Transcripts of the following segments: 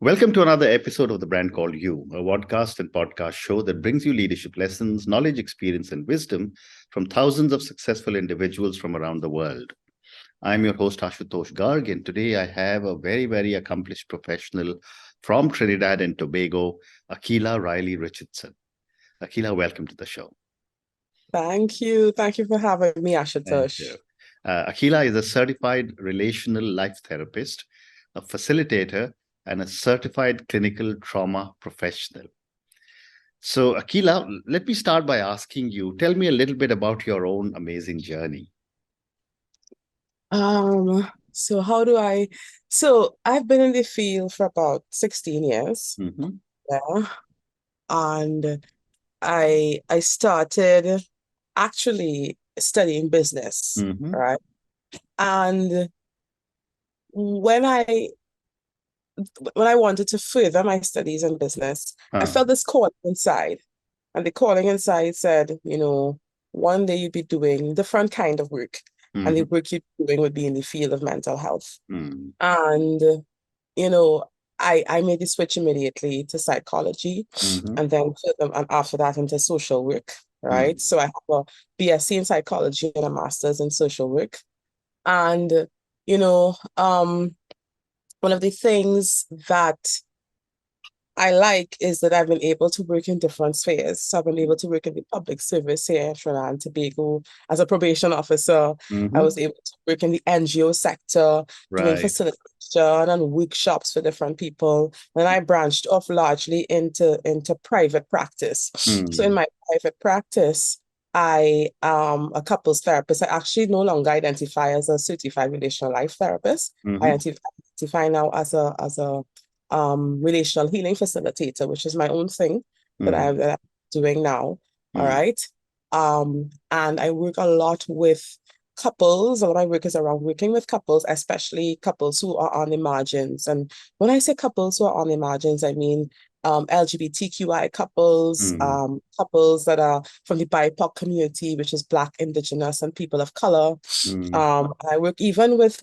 Welcome to another episode of The Brand Called You, a podcast and podcast show that brings you leadership lessons, knowledge, experience, and wisdom from thousands of successful individuals from around the world. I'm your host, Ashutosh Garg, and today I have a very, very accomplished professional from Trinidad and Tobago, Akilah Riley Richardson. Akilah, welcome to the show. Thank you. Thank you for having me, Thank Ashutosh. you. Akilah is a certified relational life therapist, a facilitator, and a certified clinical trauma professional. So, Akilah, let me start by asking you, tell me a little bit about your own amazing journey. So I've been in the field for about 16 years. Mm-hmm. Yeah. And I started actually studying business, Mm-hmm. right? And when I wanted to further my studies in business, I felt this calling inside. And the calling inside said, one day you'd be doing different kind of work. Mm-hmm. And the work you're doing would be in the field of mental health. Mm-hmm. And, I made the switch immediately to psychology, Mm-hmm. and then and after that into social work, right? Mm-hmm. So I have a BSc in psychology and a master's in social work. And, one of the things that I like is that I've been able to work in different spheres. So I've been able to work in the public service here in Trinidad and Tobago as a probation officer. Mm-hmm. I was able to work in the NGO sector, doing Right. facilitation and workshops for different people. And I branched off largely into private practice. So in my private practice, I am a couples therapist. I actually no longer identify as a certified relational life therapist. Mm-hmm. I identify now as a relational healing facilitator, which is my own thing that I'm doing now. All right. And I work a lot with couples. A lot of my work is around working with couples, especially couples who are on the margins. And when I say couples who are on the margins, I mean LGBTQI couples, couples that are from the BIPOC community, which is Black, Indigenous, and people of color. I work even with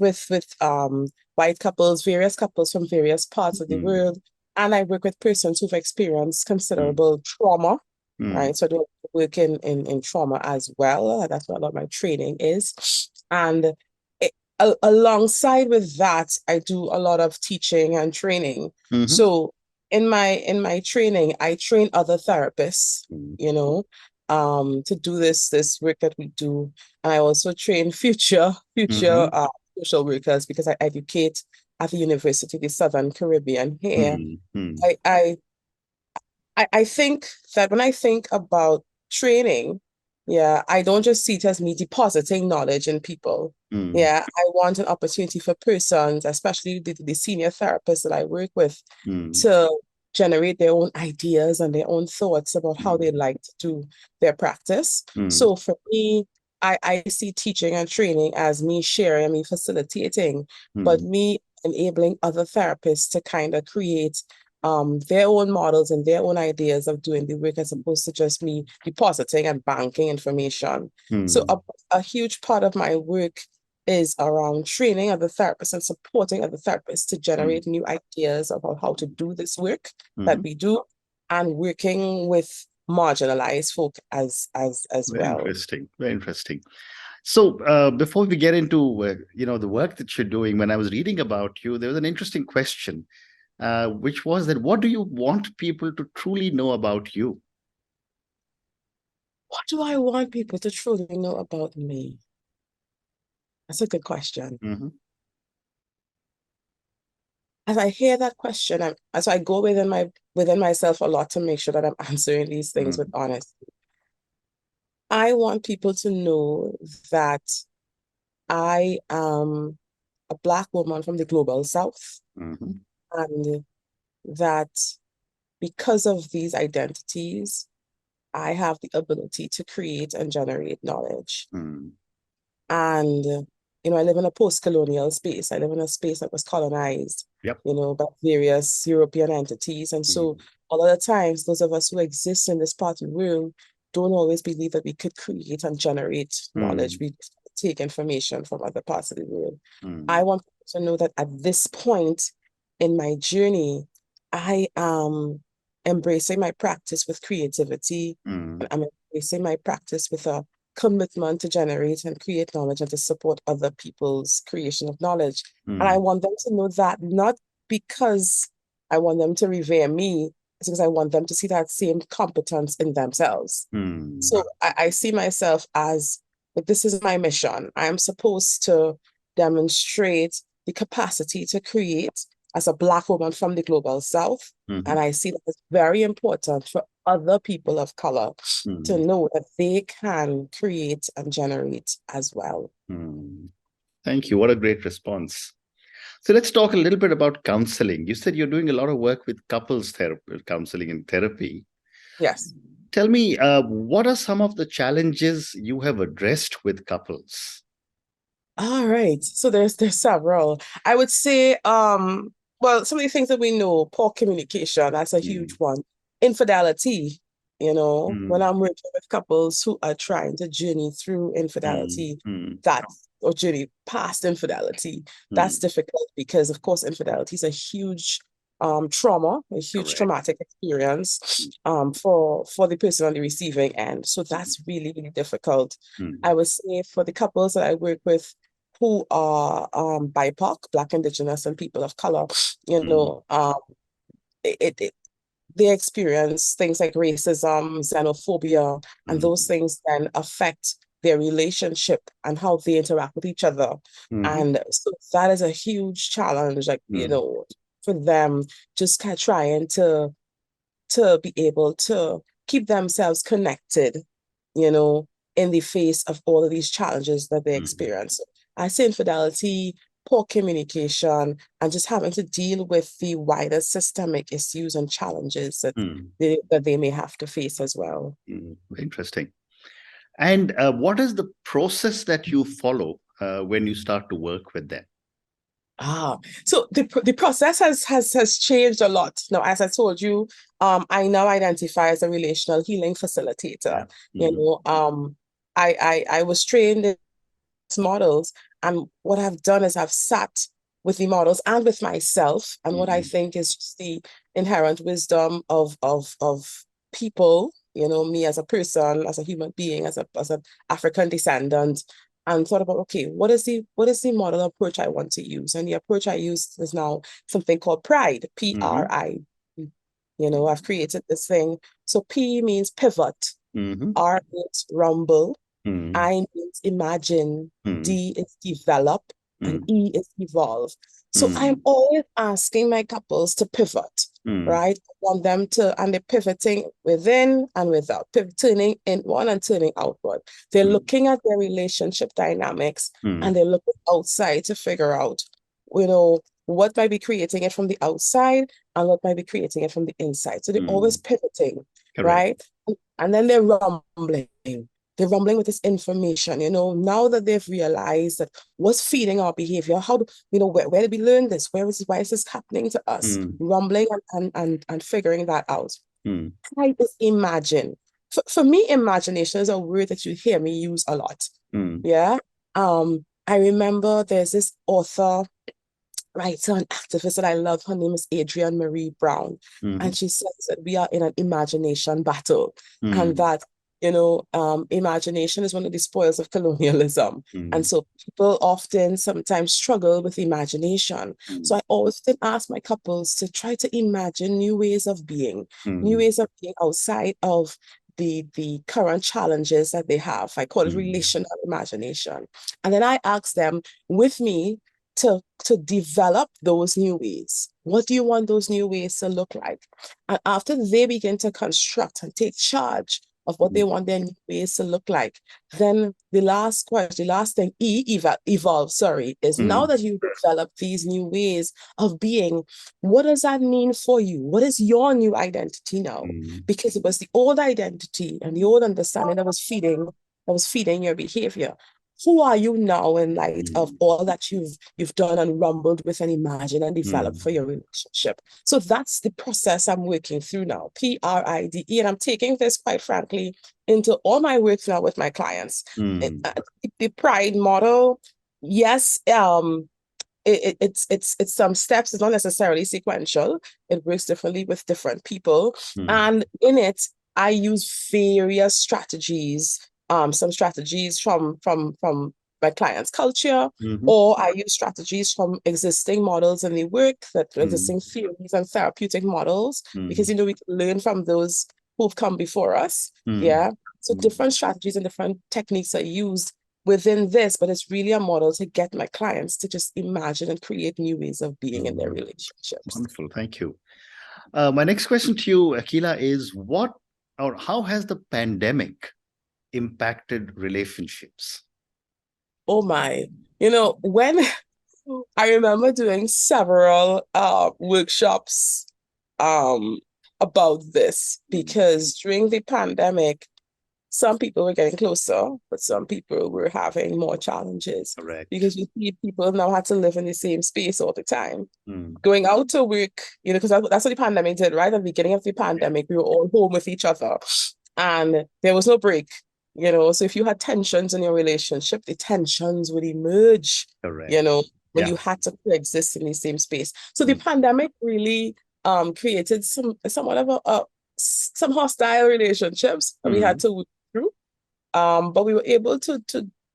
white couples, various couples from various parts of the world, and I work with persons who've experienced considerable trauma. Right, so I do work in trauma as well. That's what a lot of my training is, and alongside with that, I do a lot of teaching and training. So in my training, I train other therapists, to do this work that we do. And I also train future social workers because I educate at the University of the Southern Caribbean here. I think that when I think about training, I don't just see it as me depositing knowledge in people. I want an opportunity for persons, especially the senior therapists that I work with, to generate their own ideas and their own thoughts about how they like to do their practice. So for me, I see teaching and training as me sharing, me facilitating, but me enabling other therapists to kind of create their own models and their own ideas of doing the work as opposed to just me depositing and banking information. So a huge part of my work is around training other therapists and supporting other therapists to generate new ideas about how to do this work that we do, and working with marginalized folk as Very well. interesting. Very interesting. So before we get into the work that you're doing, when I was reading about you, there was an interesting question, which was that what do you want people to truly know about you? What do I want people to truly know about me? That's a good question. As I hear that question, as I go within myself a lot to make sure that I'm answering these things with honesty. I want people to know that I am a Black woman from the global South, and that because of these identities, I have the ability to create and generate knowledge. And I live in a post-colonial space. I live in a space that was colonized, by various European entities. And so a lot of times, those of us who exist in this part of the world don't always believe that we could create and generate knowledge. We take information from other parts of the world. I want people to know that at this point in my journey, I am embracing my practice with creativity. Mm, And I'm embracing my practice with a commitment to generate and create knowledge and to support other people's creation of knowledge. And I mm, want them to know that not because I want them to revere me, it's because I want them to see that same competence in themselves. mm, So I see myself as, like, this is my mission. I am supposed to demonstrate the capacity to create as a Black woman from the global South. And mhm, I see that it's very important for other people of color to mm, know that they can create and generate as well. mm. Thank you. What a great response. So let's talk a little bit about counseling. You said you're doing a lot of work with couples therapy, counseling and therapy. Yes. Tell me, what are some of the challenges you have addressed with couples? All right. So there's several. I would say, well, some of the things that we know, poor communication, that's a huge Mm, one. Infidelity, when mm, I'm working with couples who are trying to journey through mm, infidelity, mm, that or journey past infidelity, that's mm. difficult because of course infidelity is a huge trauma, a huge Correct. traumatic experience for the person on the receiving end. So that's really, really difficult. I Mm, would say for the couples that I work with who are BIPOC, Black, Indigenous, and people of color, you mm, know, it they experience things like racism, xenophobia, and those mm, things then affect their relationship and how they interact with each other. mhm, And so that is a huge challenge, like, mm, for them, just kind of trying to be able to keep themselves connected, you know, in the face of all of these challenges that they mm, experience. I say infidelity, poor communication, and just having to deal with the wider systemic issues and challenges that mm, they may have to face as well. mm. Interesting. And what is the process that you follow when you start to work with them? So the process has changed a lot. Now, as I told you, I now identify as a relational healing facilitator. Yeah. You Mhm, know, I was trained in models, and what I've done is I've sat with the models and with myself, and what I mhm, think is just the inherent wisdom of people, me as a person, as a human being, as an African descendant, and thought about, okay, what is the model approach I want to use? And the approach I use is now something called Pride, mhm, PRI. I've created this thing. So P means pivot, mhm, R means rumble, mhm, I means imagine, mhm, D is develop, and mhm, E is evolve. So I'm mhm, always asking my couples to pivot, mhm, right? I want them to, and they're pivoting within and without, turning inward and turning outward. They're mhm, looking at their relationship dynamics and mhm, they're looking outside to figure out, what might be creating it from the outside and what might be creating it from the inside. So they're always mhm. pivoting, Correct. right? And then they're rumbling. They're rumbling with this information, now that they've realized that what's feeding our behavior, how do, where did we learn this? Why is this happening to us? Mm, Rumbling and figuring that out. mm, I just imagine. For me, imagination is a word that you hear me use a lot. mm, Yeah. I remember there's this author, writer, and activist that I love. Her name is Adrienne Marie Brown. mhm, And she says that we are in an imagination battle, and mm, that, imagination is one of the spoils of colonialism. And mm, so people often sometimes struggle with imagination. So mm, I often ask my couples to try to imagine new ways of being, new mm, ways of being outside of the current challenges that they have. I call it mm, relational imagination. And then I ask them with me to develop those new ways. What do you want those new ways to look like? And after they begin to construct and take charge of what they mm, want their new ways to look like, then the last question, the last thing, evolve, sorry, is now mm, that you develop these new ways of being, what does that mean for you? What is your new identity now? mm, Because it was the old identity and the old understanding that was feeding your behavior. Who are you now in light of mm, all that you've done and rumbled with and imagined and developed for mm, your relationship? So that's the process I'm working through now, PRIDE, and I'm taking this, quite frankly, into all my work now with my clients. mm, The Pride model, yes, it's some steps. It's not necessarily sequential. It works differently with different people. And in it, I use various strategies, some strategies from my client's culture, or I use strategies from existing models in the work, that existing theories and therapeutic models, because we can learn from those who've come before us. Yeah. So different strategies and different techniques are used within this, but it's really a model to get my clients to just imagine and create new ways of being in their relationships. Wonderful. Thank you. My next question to you, Akilah, is what or how has the pandemic impacted relationships? Oh my, when I remember doing several workshops about this, because during the pandemic, some people were getting closer, but some people were having more challenges. Correct. Because you see, people now had to live in the same space all the time. Going out to work, because that's what the pandemic did, right? At the beginning of the pandemic, we were all home with each other, and there was no break. So if you had tensions in your relationship, the tensions would emerge. Correct. When you had to coexist in the same space. So the pandemic really created somewhat of some hostile relationships that we had to work through. But we were able to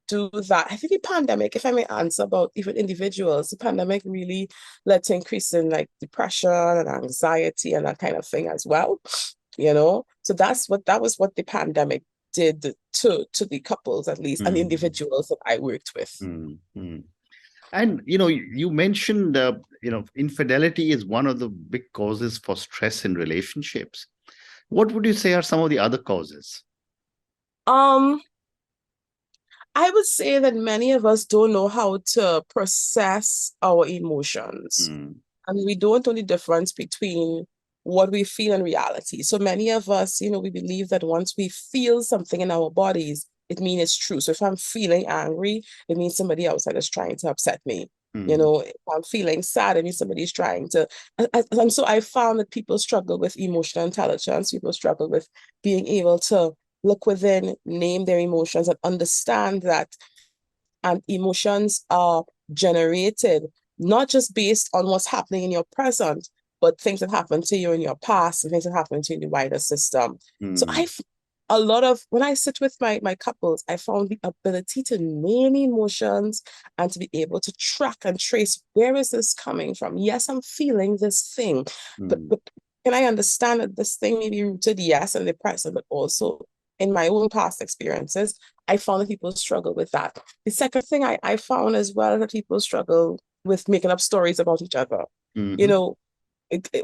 do that. I think the pandemic, if I may answer about even individuals, the pandemic really led to increase in like depression and anxiety and that kind of thing as well. So that was what the pandemic did to the couples, at least, and the individuals that I worked with. And you mentioned infidelity is one of the big causes for stress in relationships. What would you say are some of the other causes? I would say that many of us don't know how to process our emotions. And we don't know the difference between what we feel and reality. So many of us, we believe that once we feel something in our bodies, it means it's true. So if I'm feeling angry, it means somebody outside is trying to upset me. If I'm feeling sad, it means somebody's trying to. And so I found that people struggle with emotional intelligence. People struggle with being able to look within, name their emotions, and understand that emotions are generated not just based on what's happening in your present, but things that happened to you in your past and things that happened to you in the wider system. So when I sit with my couples, I found the ability to name emotions and to be able to track and trace, where is this coming from? Yes, I'm feeling this thing, but can I understand that this thing may be rooted, yes, in the present, but also in my own past experiences? I found that people struggle with that. The second thing I found as well, that people struggle with making up stories about each other.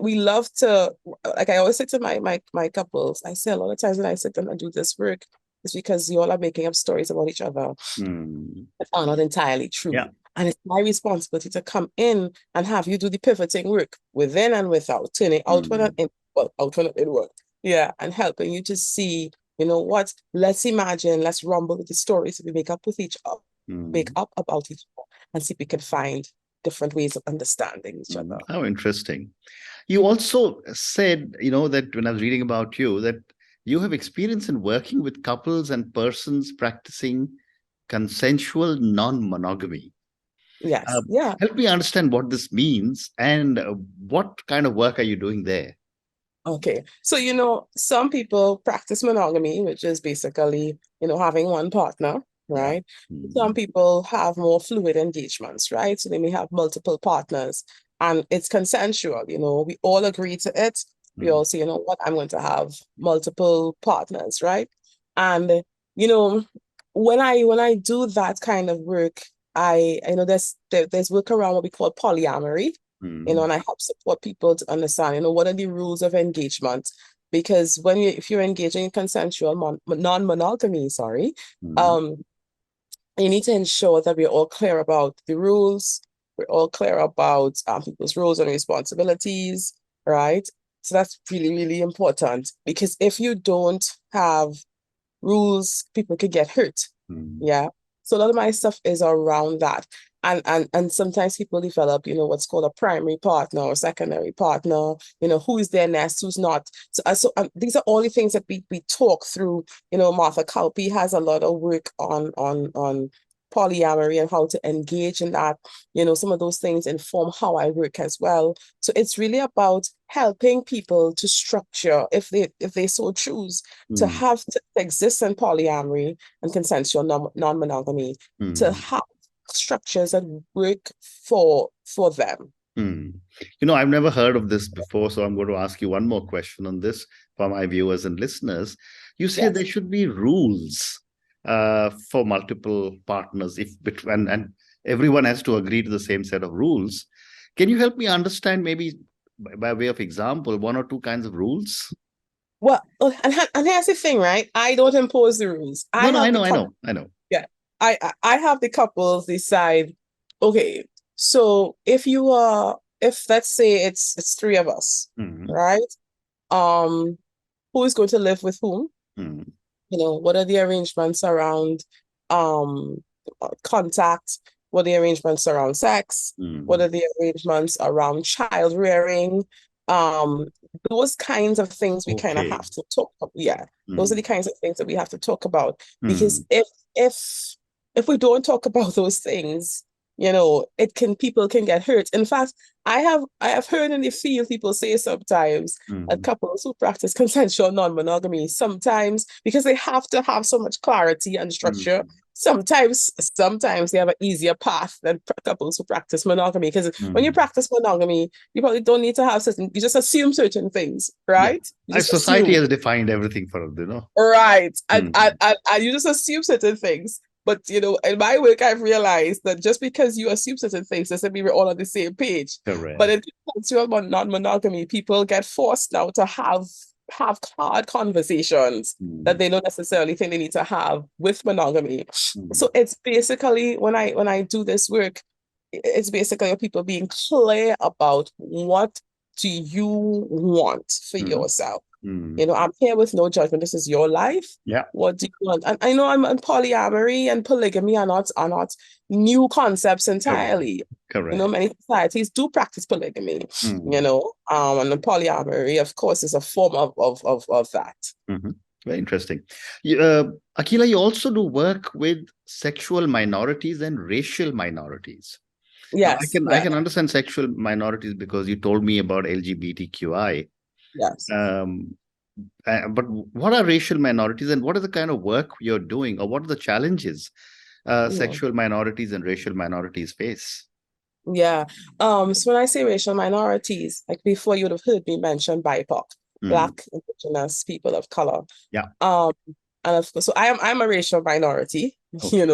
We love to, like I always say to my couples, I say a lot of times when I sit down and do this work, it's because you all are making up stories about each other that are not entirely true. Yeah. And it's my responsibility to come in and have you do the pivoting work within and without, turning outward and in, outward and inward. Yeah, and helping you to see, what, let's imagine, let's rumble with the stories that we make up with each other, make up about each other, and see if we can find different ways of understanding each other. How interesting. You also said, that when I was reading about you, that you have experience in working with couples and persons practicing consensual non-monogamy. Yes. Help me understand what this means and what kind of work are you doing there? Okay. So, some people practice monogamy, which is basically, having one partner, right? Some people have more fluid engagements, right? So they may have multiple partners and it's consensual, we all agree to it. We all say, what, I'm going to have multiple partners, right? And, when I do that kind of work, I know there's work around what we call polyamory, and I help support people to understand, what are the rules of engagement? Because if you're engaging in consensual non-monogamy, you need to ensure that we're all clear about the rules. We're all clear about people's roles and responsibilities, right? So that's really, really important, because if you don't have rules, people could get hurt. Yeah. So a lot of my stuff is around that. And sometimes people develop, what's called a primary partner or secondary partner, who is their nest, who's not. So these are all the things that we talk through. Martha Kalpi has a lot of work on polyamory and how to engage in that. Some of those things inform how I work as well. So it's really about helping people to structure, if they so choose, to have to exist in polyamory and consensual non-monogamy, to have structures that work for them. I've never heard of this before, so I'm going to ask you one more question on this for my viewers and listeners. You say there should be rules for multiple partners, and everyone has to agree to the same set of rules. Can you help me understand, maybe by way of example, one or two kinds of rules? Well, and here's the thing, right? I don't impose the rules. I know. Yeah, I have the couples decide. Okay, so if let's say it's three of us, right? Who is going to live with whom? What are the arrangements around contact? What are the arrangements around sex? What are the arrangements around child rearing? Those kinds of things we kind of have to talk about. Yeah, those are the kinds of things that we have to talk about, because if we don't talk about those things, people can get hurt. In fact, I have heard in the field people say sometimes that couples who practice consensual non-monogamy, sometimes because they have to have so much clarity and structure, sometimes they have an easier path than couples who practice monogamy. Because when you practice monogamy, you probably don't need to have you just assume certain things, right? Yeah. Society has defined everything for us, Right. And you just assume certain things. But, in my work, I've realized that just because you assume certain things doesn't mean we're all on the same page. Correct. But in consensual non-monogamy, people get forced now to have hard conversations that they don't necessarily think they need to have with monogamy. So it's basically, when I do this work, it's basically people being clear about what do you want for yourself. I'm here with no judgment. This is your life. Yeah. What do you want? And I know polyamory and polygamy are not new concepts entirely. Correct. Many societies do practice polygamy. And the polyamory, of course, is a form of that. Very interesting. Akilah, you also do work with sexual minorities and racial minorities. Yes. I can understand sexual minorities because you told me about LGBTQI. Yes. But what are racial minorities, and what is the kind of work you're doing, or what are the challenges sexual minorities and racial minorities face? Yeah. So when I say racial minorities, like before, you would have heard me mention BIPOC, Black, Indigenous, people of color. Yeah. And of course, so I'm a racial minority, and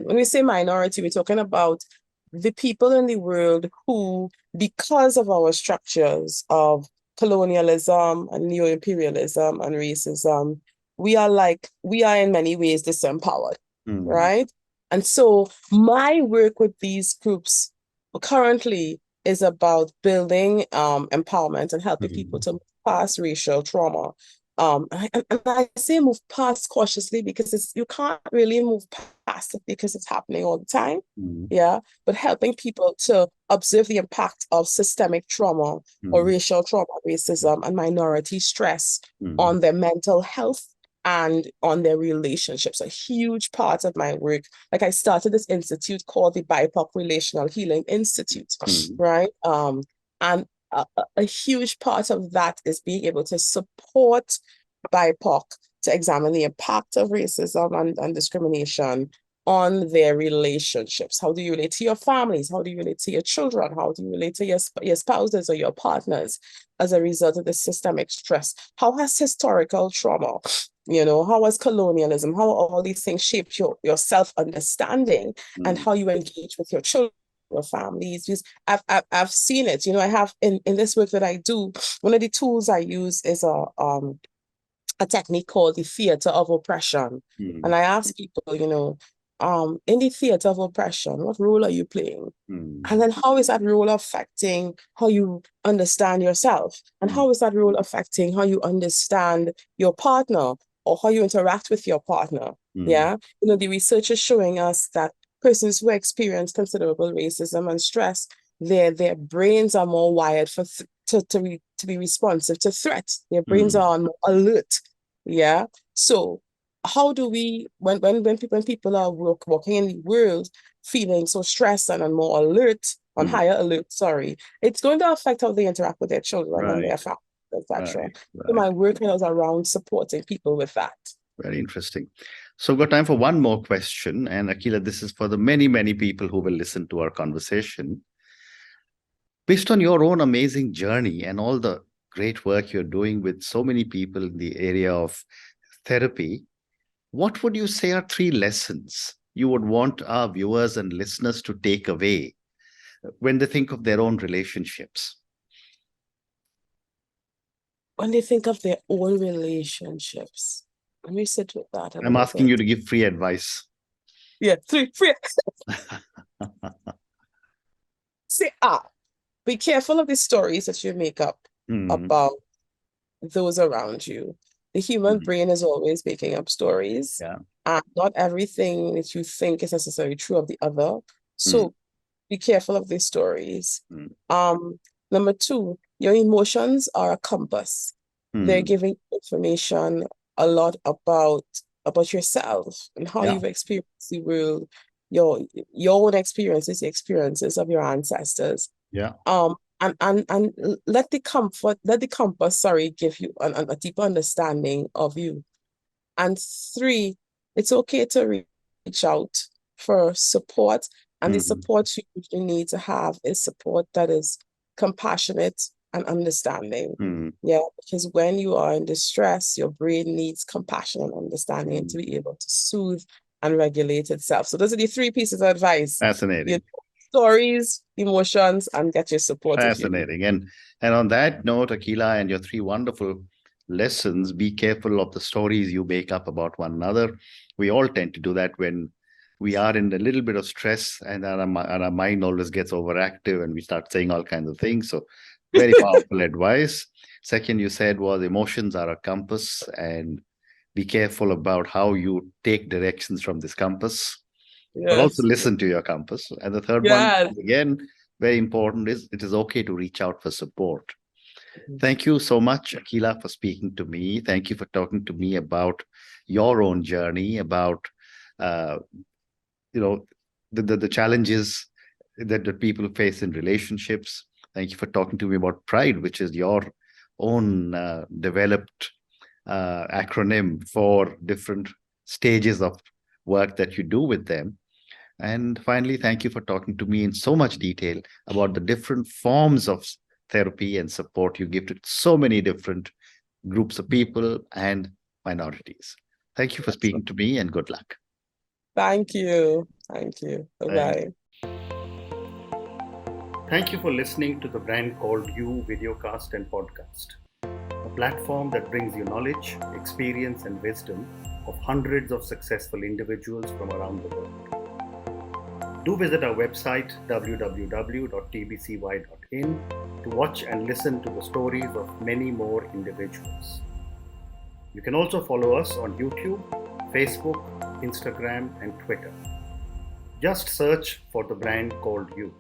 when we say minority, we're talking about the people in the world who, because of our structures of colonialism and neo-imperialism and racism, we are in many ways disempowered, right? And so my work with these groups currently is about building empowerment and helping people to move past racial trauma. And I say move past cautiously because you can't really move past it because it's happening all the time. Yeah. But helping people to observe the impact of systemic trauma or racial trauma, racism, and minority stress on their mental health and on their relationships. A huge part of my work. Like, I started this institute called the BIPOC Relational Healing Institute, right? And a huge part of that is being able to support BIPOC to examine the impact of racism and discrimination on their relationships. How do you relate to your families? How do you relate to your children? How do you relate to your spouses or your partners as a result of the systemic stress? How has historical trauma, how has colonialism, how all these things shaped your self-understanding and how you engage with your children, your families? Because I've seen it. I have in this work that I do, one of the tools I use is a technique called the theater of oppression. And I ask people, in the theater of oppression, what role are you playing? And then how is that role affecting how you understand yourself? And how is that role affecting how you understand your partner or how you interact with your partner? Yeah. The research is showing us that persons who experience considerable racism and stress, their brains are more wired to be responsive to threats. Their brains are on alert. Yeah. So how do we, when people are walking in the world feeling so stressed and more alert, on higher alert, it's going to affect how they interact with their children and their families, etc. So my work is around supporting people with that. Very interesting. So we've got time for one more question. And Akilah, this is for the many, many people who will listen to our conversation. Based on your own amazing journey and all the great work you're doing with so many people in the area of therapy, what would you say are 3 lessons you would want our viewers and listeners to take away when they think of their own relationships? When they think of their own relationships, let me sit with that. I'm asking you to give free advice. Yeah, free. Be careful of the stories that you make up about those around you. The human brain is always making up stories. And not everything that you think is necessarily true of the other. So be careful of these stories. Number 2, your emotions are a compass. They're giving information a lot about yourself and how you've experienced the world, your own experiences, the experiences of your ancestors. And let the compass, give you a deeper understanding of you. And 3, it's okay to reach out for support. And the support you usually need to have is support that is compassionate and understanding. Because when you are in distress, your brain needs compassion and understanding to be able to soothe and regulate itself. So those are the 3 pieces of advice. Fascinating. Stories, emotions, and get your support. Fascinating. And on that note, Akilah, and your 3 wonderful lessons, be careful of the stories you make up about one another. We all tend to do that when we are in a little bit of stress, and our mind always gets overactive and we start saying all kinds of things. So very powerful advice. Second, you said was emotions are a compass, and be careful about how you take directions from this compass. But also listen to your compass. And the third one, again, very important, is it is okay to reach out for support. Thank you so much, Akilah, for speaking to me. Thank you for talking to me about your own journey, about the challenges that people face in relationships. Thank you for talking to me about pride, which is your own developed acronym for different stages of work that you do with them. And finally, thank you for talking to me in so much detail about the different forms of therapy and support you give to so many different groups of people and minorities. Thank you for speaking to me, and good luck. Thank you. Thank you. Bye-bye. Thank you for listening to the Brand Called You videocast and podcast, a platform that brings you knowledge, experience, and wisdom of hundreds of successful individuals from around the world. Do visit our website www.tbcy.in to watch and listen to the stories of many more individuals. You can also follow us on YouTube, Facebook, Instagram, and Twitter. Just search for the Brand Called You.